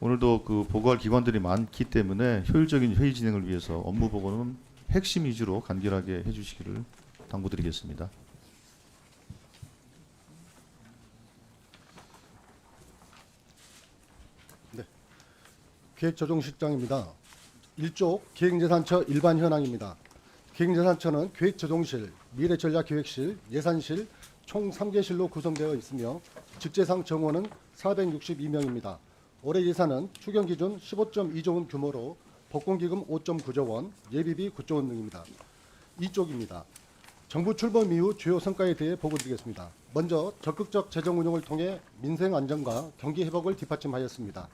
오늘도 그 보고할 기관들이 많기 때문에 효율적인 회의 진행을 위해서 업무 보고는 핵심 위주로 간결하게 해주시기를 당부드리겠습니다. 네, 기획조정실장입니다. 1조 기획예산처 일반 현황입니다. 기획예산처는 기획조정실, 미래전략기획실, 예산실 총 3개실로 구성되어 있으며 직제상 정원은 462명입니다. 올해 예산은 추경 기준 15.2조 원 규모로 복권기금 5.9조 원, 예비비 9조 원 등입니다. 2쪽입니다. 정부 출범 이후 주요 성과에 대해 보고드리겠습니다. 먼저 적극적 재정 운용을 통해 민생 안정과 경기 회복을 뒷받침하였습니다.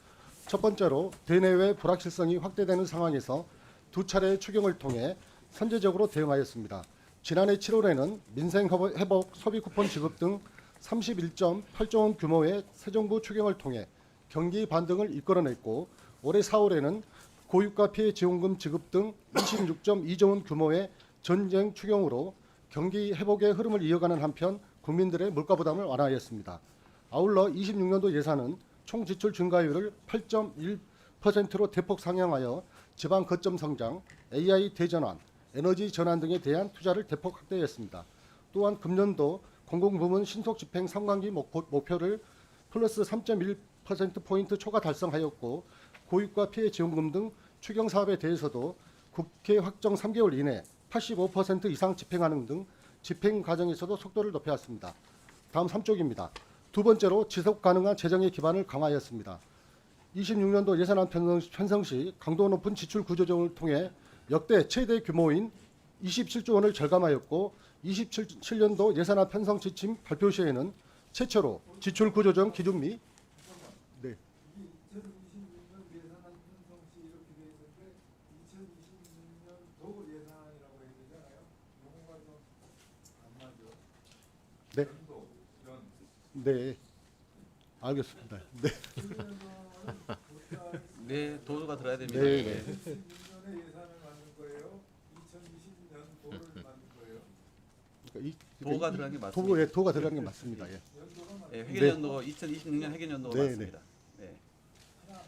첫 번째로 대내외 불확실성이 확대되는 상황에서 두 차례의 추경을 통해 선제적으로 대응하였습니다. 지난해 7월에는 민생 회복 소비 쿠폰 지급 등 31.8조 원 규모의 새 정부 추경을 통해 경기 반등을 이끌어냈고, 올해 4월에는 고유가 피해 지원금 지급 등 26.2조 원 규모의 전쟁 추경으로 경기 회복의 흐름을 이어가는 한편 국민들의 물가 부담을 완화하였습니다. 아울러 26년도 예산은 총 지출 증가율을 8.1%로 대폭 상향하여 지방 거점 성장, AI 대전환, 에너지 전환 등에 대한 투자를 대폭 확대했습니다. 또한 금년도 공공부문 신속 집행 3강기 목표를 플러스 3.1%포인트 초과 달성하였고, 고유가 피해 지원금 등 추경 사업에 대해서도 국회 확정 3개월 이내 85% 이상 집행하는 등 집행 과정에서도 속도를 높여왔습니다. 다음 3쪽입니다. 두 번째로 지속 가능한 재정의 기반을 강화하였습니다. 26년도 예산안 편성 시 강도 높은 지출 구조조정을 통해 역대 최대 규모인 27조 원을 절감하였고, 27년도 예산안 편성 지침 발표 시에는 최초로 지출 구조조정 기준 및 네. 2026년 예산안 편성 시 이렇게 돼 있는데 2026년도 예산안이라고 해야 되잖아요. 용어가 좀 안 맞죠. 네. 연도, 연. 네. 알겠습니다. 네. 네, 도가 들어야 됩니다. 네. 네. 2026년에 예산을 만든 거예요. 2020년도를 만든 거예요. 그러니까 도가 들어간 게 맞습니다. 도가 들어간 게 맞습니다. 예. 연도가 맞. 네, 회계연도가 2026년 회계연도가 네, 맞습니다. 네. 하나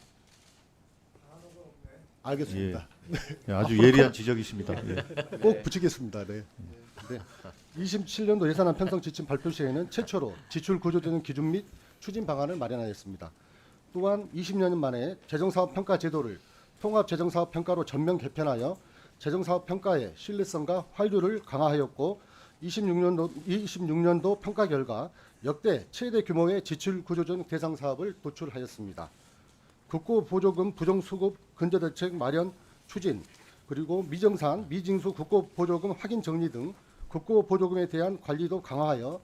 단어가 없네. 알겠습니다. 예, 아주 예리한 지적이십니다. 예. 꼭 붙이겠습니다. 네. 네. 27년도 예산안 편성 지침 발표 시에는 최초로 지출 구조조정 기준 및 추진 방안을 마련하였습니다. 또한 20년 만에 재정사업 평가 제도를 통합 재정사업 평가로 전면 개편하여 재정사업 평가의 신뢰성과 활율을 강화하였고, 26년도 평가 결과 역대 최대 규모의 지출 구조조정 대상 사업을 도출하였습니다. 국고 보조금 부정수급 근저대책 마련 추진, 그리고 미정산, 미징수 국고 보조금 확인 정리 등 국고 보조금에 대한 관리도 강화하여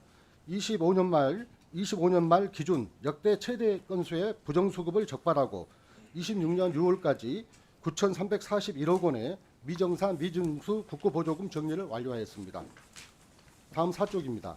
25년 말 기준 역대 최대 건수의 부정수급을 적발하고 26년 6월까지 9,341억 원의 미정산, 미징수 국고 보조금 정리를 완료하였습니다. 다음 4쪽입니다.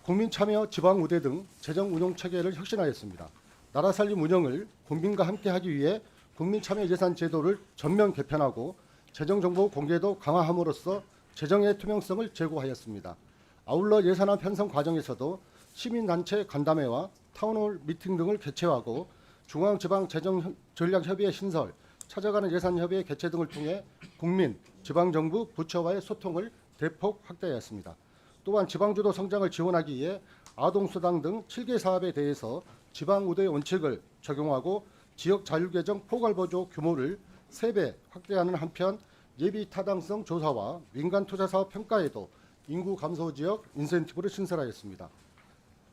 국민참여 지방의회 등 재정 운용 체계를 혁신하였습니다. 나라 살림 운영을 국민과 함께 하기 위해 국민참여 예산 제도를 전면 개편하고 재정정보 공개도 강화함으로써 재정의 투명성을 제고하였습니다. 아울러 예산안 편성 과정에서도 시민단체 간담회와 타운홀 미팅 등을 개최하고 중앙지방재정전략협의회 신설, 찾아가는 예산협의회 개최 등을 통해 국민, 지방정부, 부처와의 소통을 대폭 확대하였습니다. 또한 지방주도 성장을 지원하기 위해 아동수당 등 7개 사업에 대해서 지방의회 원칙을 적용하고 지역 자율개정 포괄보조 규모를 3배 확대하는 한편 예비 타당성 조사와 민간 투자 사업 평가에도 인구 감소 지역 인센티브를 신설하였습니다.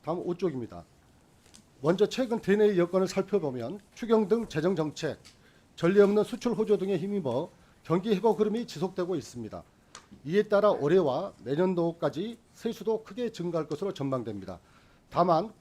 다음 5쪽입니다. 먼저 최근 대내의 여건을 살펴보면 추경 등 재정 정책, 전례 없는 수출 호조 등에 힘입어 경기 회복 흐름이 지속되고 있습니다. 이에 따라 올해와 내년도까지 세수도 크게 증가할 것으로 전망됩니다. 다만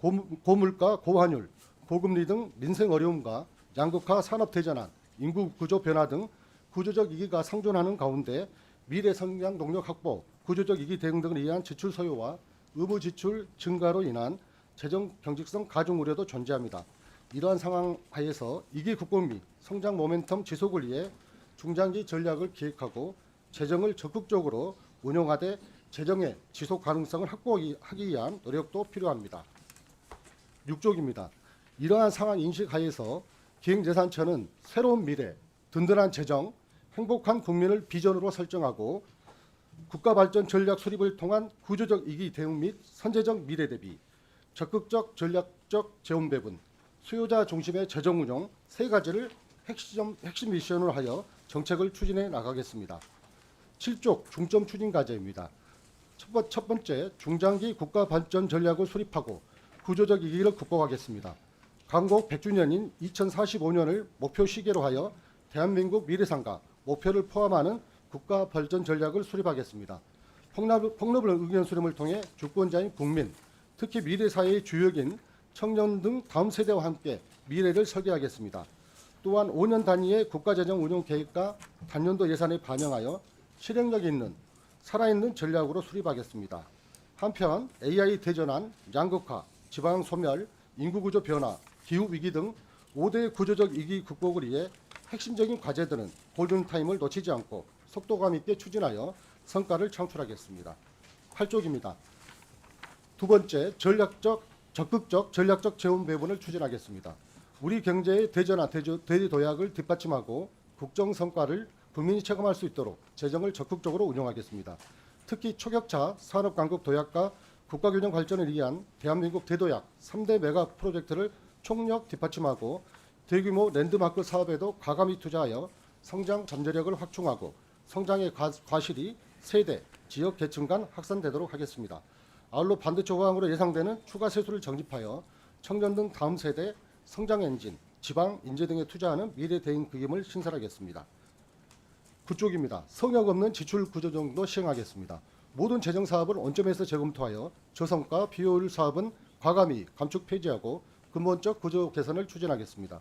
고물가, 고환율, 고금리 등 민생 어려움과 양극화 산업 대전환, 인구 구조 변화 등 구조적 위기가 상존하는 가운데 미래 성장 동력 확보, 구조적 위기 대응 등을 위한 지출 소요와 의무 지출 증가로 인한 재정 경직성 가중 우려도 존재합니다. 이러한 상황 하에서 이기 국공미 성장 모멘텀 지속을 위해 중장기 전략을 기획하고 재정을 적극적으로 운용하되 재정의 지속 가능성을 확보하기 위한 노력도 필요합니다. 6쪽입니다. 이러한 상황 인식 하에서 기획예산처는 새로운 미래, 든든한 재정, 행복한 국민을 비전으로 설정하고 국가발전 전략 수립을 통한 구조적 이기 대응 및 선제적 미래 대비, 적극적 전략적 재원 배분, 수요자 중심의 재정 운용 세 가지를 핵심 미션으로 하여 정책을 추진해 나가겠습니다. 7쪽 중점 추진 과제입니다. 첫 번째, 중장기 국가 발전 전략을 수립하고 구조적 위기를 극복하겠습니다. 강국 100주년인 2045년을 목표 시기로 하여 대한민국 미래상과 목표를 포함하는 국가 발전 전략을 수립하겠습니다. 폭넓은 의견 수렴을 통해 주권자인 국민, 특히 미래 사회의 주역인 청년 등 다음 세대와 함께 미래를 설계하겠습니다. 또한 5년 단위의 국가재정 운용 계획과 단년도 예산에 반영하여 실행력 있는 살아있는 전략으로 수립하겠습니다. 한편 AI 대전환, 양극화, 지방 소멸, 인구구조 변화, 기후위기 등 5대 구조적 위기 극복을 위해 핵심적인 과제들은 골든타임을 놓치지 않고 속도감 있게 추진하여 성과를 창출하겠습니다. 8쪽입니다. 두 번째, 적극적 전략적 재원 배분을 추진하겠습니다. 우리 경제의 대전환, 대도약을 뒷받침하고 국정 성과를 국민이 체감할 수 있도록 재정을 적극적으로 운용하겠습니다. 특히 초격차 산업 강국 도약과 국가균형 발전을 위한 대한민국 대도약 3대 메가 프로젝트를 총력 뒷받침하고 대규모 랜드마크 사업에도 과감히 투자하여 성장 잠재력을 확충하고 성장의 과실이 세대, 지역 계층 간 확산되도록 하겠습니다. 아울러 반대 조항으로 예상되는 추가 세수를 정집하여 청년 등 다음 세대 성장 엔진, 지방, 인재 등에 투자하는 미래 대응 기금을 신설하겠습니다. 9쪽입니다. 성역 없는 지출 구조조정도 시행하겠습니다. 모든 재정 사업을 원점에서 재검토하여 저성과 비효율 사업은 과감히 감축 폐지하고 근본적 구조 개선을 추진하겠습니다.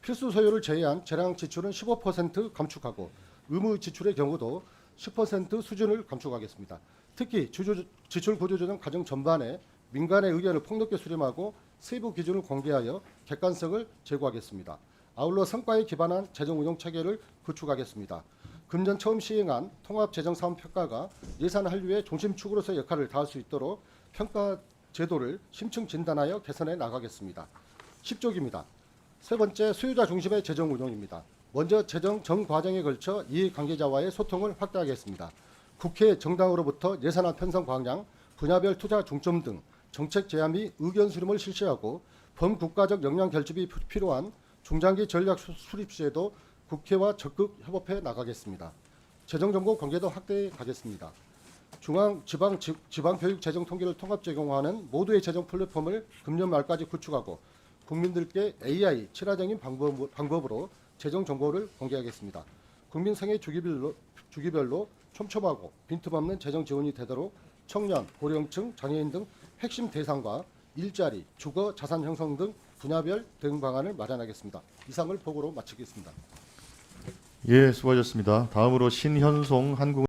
필수 소요를 제외한 재량 지출은 15% 감축하고 의무 지출의 경우도 10% 수준을 감축하겠습니다. 특히 지출 구조조정 과정 전반에 민간의 의견을 폭넓게 수렴하고 세부 기준을 공개하여 객관성을 제고하겠습니다. 아울러 성과에 기반한 재정 운용 체계를 구축하겠습니다. 금년 처음 시행한 통합재정사업평가가 예산 한류의 중심축으로서 역할을 다할 수 있도록 평가 제도를 심층 진단하여 개선해 나가겠습니다. 10쪽입니다. 세 번째, 수요자 중심의 재정 운용입니다. 먼저 재정 전 과정에 걸쳐 이해관계자와의 소통을 확대하겠습니다. 국회 정당으로부터 예산안 편성 방향, 분야별 투자 중점 등 정책 제안 및 의견 수렴을 실시하고 범국가적 역량 결집이 필요한 중장기 전략 수립 시에도 국회와 적극 협업해 나가겠습니다. 재정정보 공개도 확대해 가겠습니다. 중앙, 지방 교육 재정 통계를 통합 제공하는 모두의 재정 플랫폼을 금년 말까지 구축하고 국민들께 AI 친화적인 방법으로 재정 정보를 공개하겠습니다. 국민 생애 주기별로 촘촘하고 빈틈없는 재정 지원이 되도록 청년, 고령층, 장애인 등 핵심 대상과 일자리, 주거, 자산 형성 등 분야별 대응 방안을 마련하겠습니다. 이상을 보고로 마치겠습니다. 예, 수고하셨습니다. 다음으로 신현송 한국